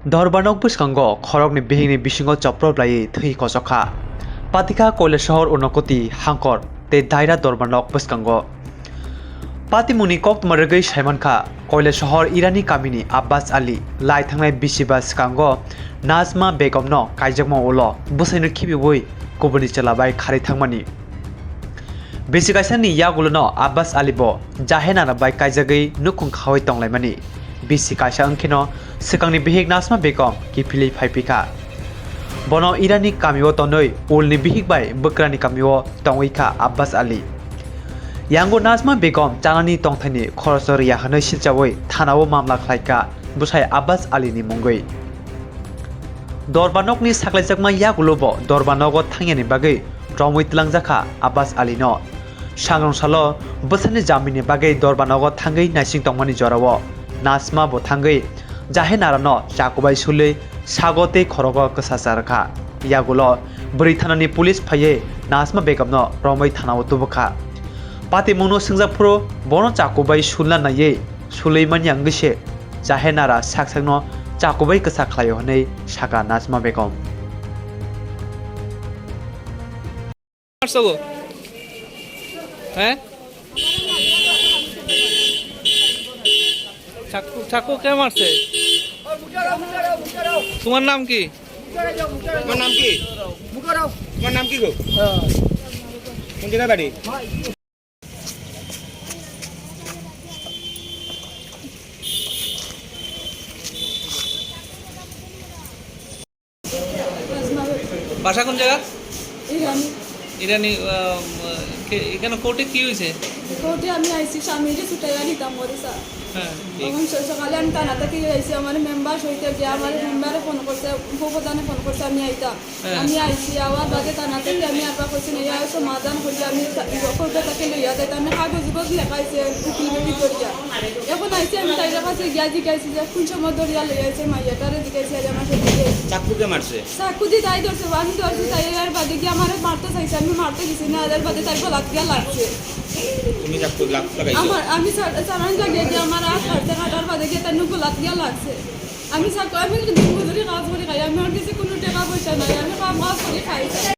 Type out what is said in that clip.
Dorbanok Buskango, Korogni Bihini Bishingo Chopro Blai, Tui Kosoka. Patika Kole Shahor Unokoti, Hankor, Te Daira Dorbanok Buskango. Pati Muni Kok Maragai Shaimanka, Kole Shahor Irani Kamini, Abbas Ali, Lai Tangai Bishibas Kango, Nazma Begomno, Kaijakmo Ulo, Busainu Kibiwui, Kubuni Chalabai Kari Tangmani. Bisikasani Yaguluno, Abbas Alibo, Jahena by Kaijagai, Nukung Kawi Tonglemani. Bisikasa Unkino, Sekangni Bihik Nasma Begom, Kipili Paipika. Bono Irani Kamio Tonoi, Ulni Bihik by Bukrani Kamio, Tongwika, Abbas Ali. Yango Nasma Begom, Janani Tongtani, Korosoria Hano Shiljawi, Tanawo Mamla Klaika, Busai Abbas Ali ni Mungui. Dorbanok ni Saklejakma Yagulobo, Dorbanogo Tangani Bagay, Romwit Langzaka, Abbas Ali no. Shangrong Salo, Busani Jamini Bagay, Dorbanogo Tangai, Nasing Tongmani Jorawo. Nasma Botangai, Jahenarano, Jacobai Sule, Sagote Korogo Kasasarka, Yagulo, Britanani Police Paye, Nasma Begamno, Romai Tanautubuka. Pati Mono Singapuro, Bono Jacobai Shula Naye, Suleiman Yangishe, Jahenara Saxano, Jacobai Kasaklayone, Shaka Nasma Begom. চাকু কে মারছে তোমার নাম কি গো কোন জায়গায় বাড়ি বাসা কোন জায়গা ইরানি এখানে কোর্টে কি হয়েছে কোর্টে আমি আইসি স্বামীকে ছুটাইয়া নিতাম ওরে স্যার তখন সকালে আমি টানা থেকে আইসি আমার মেম্বার সহিতে গিয়ে আমার মেম্বারে ফোন করছে উপপ্রধানে ফোন করছে আমি আইতাম আমি আইসি আওয়ার বাদে টানা থেকে আমি আবার করছি না ইয়া সমাধান করি আমি কোর্টে তাকে লইয়া যাইতে আমি কাগজ লেখাইছে উকিল বেটি করিয়া এখন আইসি আমি তাইরা কাছে গিয়া জিজ্ঞাসি যে কোন সময় ধরিয়া লইয়াছে মাইয়াটারে জিজ্ঞাসি আর আমার সাথে চাকুকে মারছে চাকু দিয়ে তাই ধরছে আমি ধরছি তাই আর বাদে গিয়ে আমার মারতে চাইছে আমি মারতে গেছি না আর বাদে তাই গলাত গিয়া লাগছে তুমি চাকু লাগাইছো আমার আমি চালান লাগিয়ে গিয়ে আমার আর কাটার বাদে গিয়ে তার গলাত গিয়া লাগছে আমি চাকু আমি দিন মজুরি কাজ করে খাই আমি আর কিছু কোনো টাকা পয়সা নাই আমি কাজ করে খাই